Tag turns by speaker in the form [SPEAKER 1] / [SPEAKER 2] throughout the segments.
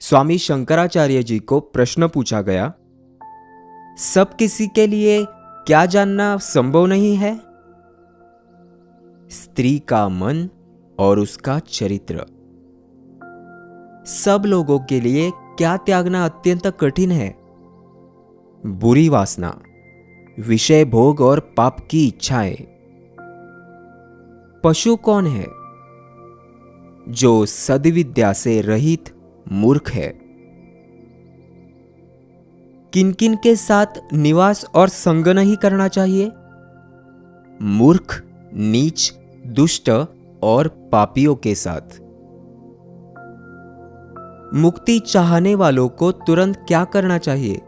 [SPEAKER 1] स्वामी शंकराचार्य जी को प्रश्न पूछा गया, सब किसी के लिए क्या जानना संभव नहीं है? स्त्री का मन और उसका चरित्र। सब लोगों के लिए क्या त्यागना अत्यंत कठिन है? बुरी वासना, विषय भोग और पाप की इच्छाएं। पशु कौन है? जो सद्विद्या से रहित मूर्ख है। किन किन के साथ निवास और संग नहीं करना चाहिए? मूर्ख, नीच, दुष्ट और पापियों के साथ। मुक्ति चाहने वालों को तुरंत क्या करना चाहिए?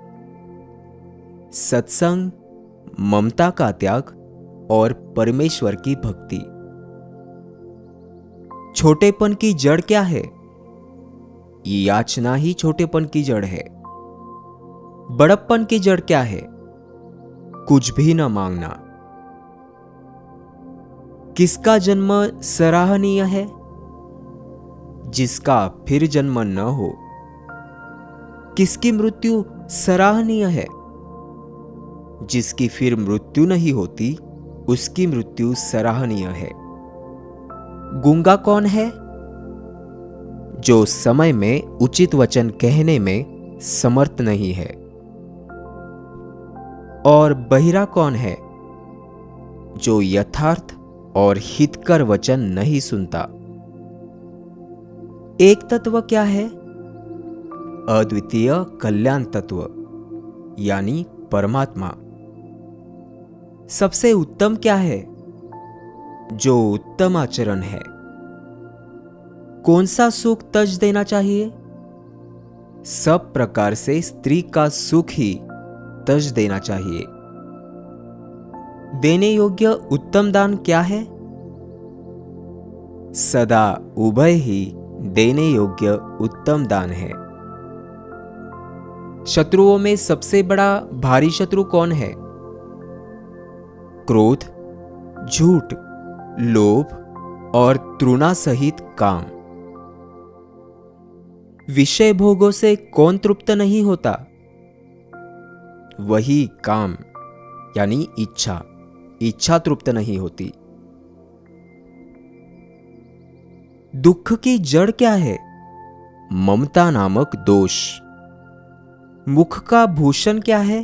[SPEAKER 1] सत्संग, ममता का त्याग और परमेश्वर की भक्ति। छोटेपन की जड़ क्या है? याचना ही छोटेपन की जड़ है। बड़प्पन की जड़ क्या है? कुछ भी न मांगना। किसका जन्म सराहनीय है? जिसका फिर जन्म न हो। किसकी मृत्यु सराहनीय है? जिसकी फिर मृत्यु नहीं होती, उसकी मृत्यु सराहनीय है। गूंगा कौन है? जो समय में उचित वचन कहने में समर्थ नहीं है। और बहिरा कौन है? जो यथार्थ और हितकर वचन नहीं सुनता। एक तत्व क्या है? अद्वितीय कल्याण तत्व यानी परमात्मा। सबसे उत्तम क्या है? जो उत्तम आचरण है। कौन सा सुख तज देना चाहिए? सब प्रकार से स्त्री का सुख ही तज देना चाहिए। देने योग्य उत्तम दान क्या है? सदा उभय ही देने योग्य उत्तम दान है। शत्रुओं में सबसे बड़ा भारी शत्रु कौन है? क्रोध, झूठ, लोभ और तृणा सहित काम। विषय भोगों से कौन तृप्त नहीं होता? वही काम यानी इच्छा तृप्त नहीं होती। दुख की जड़ क्या है? ममता नामक दोष। मुख का भूषण क्या है?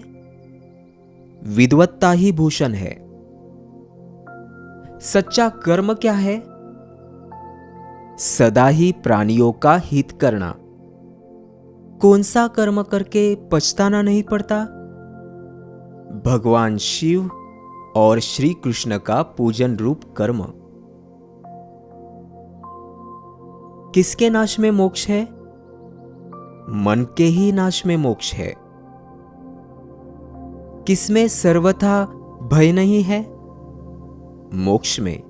[SPEAKER 1] विद्वत्ता ही भूषण है। सच्चा कर्म क्या है? सदा ही प्राणियों का हित करना। कौन सा कर्म करके पछताना नहीं पड़ता? भगवान शिव और श्री कृष्ण का पूजन रूप कर्म। किसके नाश में मोक्ष है? मन के ही नाश में मोक्ष है। किसमें सर्वथा भय नहीं है? मोक्ष में।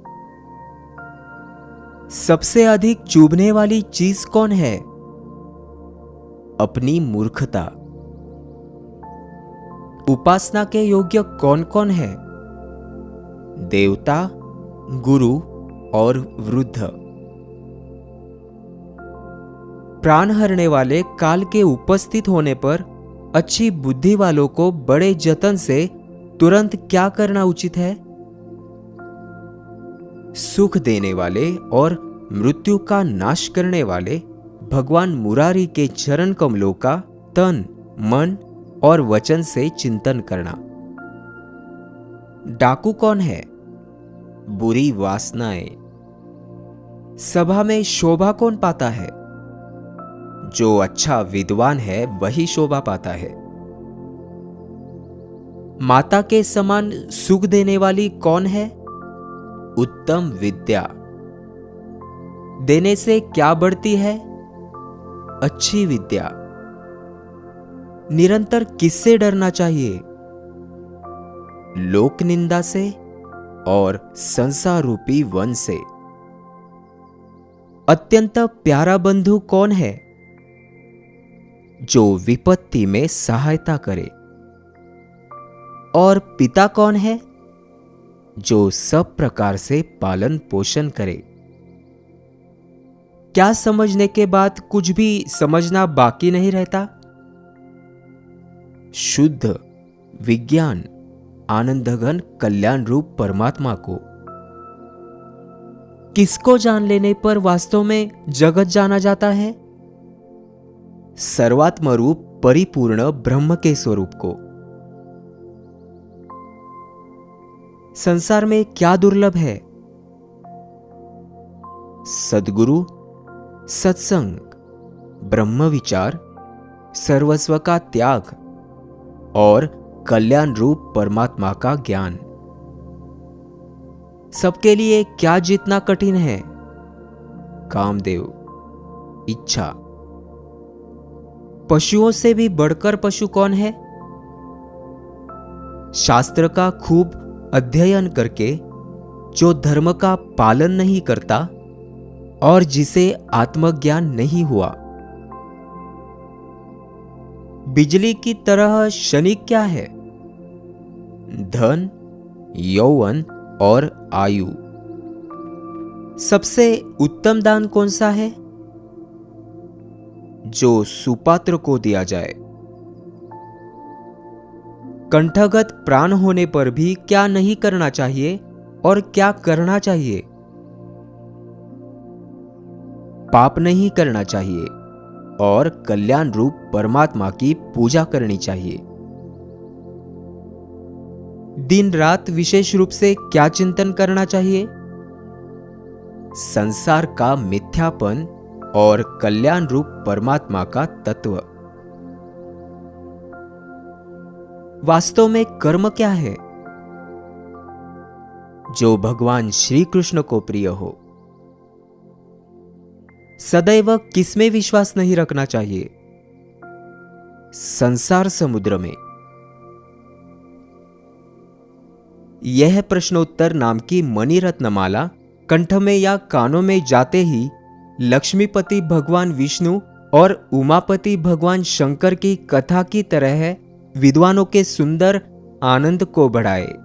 [SPEAKER 1] सबसे अधिक चुभने वाली चीज कौन है? अपनी मूर्खता। उपासना के योग्य कौन कौन है? देवता, गुरु और वृद्ध। प्राण हरने वाले काल के उपस्थित होने पर अच्छी बुद्धि वालों को बड़े जतन से तुरंत क्या करना उचित है? सुख देने वाले और मृत्यु का नाश करने वाले भगवान मुरारी के चरण कमलों का तन, मन और वचन से चिंतन करना। डाकू कौन है? बुरी वासनाएं। सभा में शोभा कौन पाता है? जो अच्छा विद्वान है वही शोभा पाता है। माता के समान सुख देने वाली कौन है? उत्तम विद्या। देने से क्या बढ़ती है? अच्छी विद्या। निरंतर किससे डरना चाहिए? लोक निंदा से और संसार रूपी वन से। अत्यंत प्यारा बंधु कौन है? जो विपत्ति में सहायता करे। और पिता कौन है? जो सब प्रकार से पालन पोषण करे। क्या समझने के बाद कुछ भी समझना बाकी नहीं रहता? शुद्ध विज्ञान आनंदघन कल्याण रूप परमात्मा को किसको जान लेने पर वास्तव में जगत जाना जाता है? सर्वात्म रूप परिपूर्ण ब्रह्म के स्वरूप को। संसार में क्या दुर्लभ है? सद्गुरु, सत्संग, ब्रह्म विचार, सर्वस्व का त्याग और कल्याण रूप परमात्मा का ज्ञान। सबके लिए क्या जीतना कठिन है? कामदेव, इच्छा। पशुओं से भी बढ़कर पशु कौन है? शास्त्र का खूब अध्ययन करके जो धर्म का पालन नहीं करता और जिसे आत्मज्ञान नहीं हुआ। बिजली की तरह क्षणिक क्या है? धन, यौवन और आयु। सबसे उत्तम दान कौन सा है? जो सुपात्र को दिया जाए। कंठगत प्राण होने पर भी क्या नहीं करना चाहिए और क्या करना चाहिए? पाप नहीं करना चाहिए और कल्याण रूप परमात्मा की पूजा करनी चाहिए। दिन रात विशेष रूप से क्या चिंतन करना चाहिए? संसार का मिथ्यापन और कल्याण रूप परमात्मा का तत्व। वास्तव में कर्म क्या है? जो भगवान श्री कृष्ण को प्रिय हो। सदैव किसमें विश्वास नहीं रखना चाहिए? संसार समुद्र में। यह प्रश्नोत्तर नाम की मणि रत्नमाला कंठ में या कानों में जाते ही लक्ष्मीपति भगवान विष्णु और उमापति भगवान शंकर की कथा की तरह विद्वानों के सुंदर आनंद को बढ़ाए।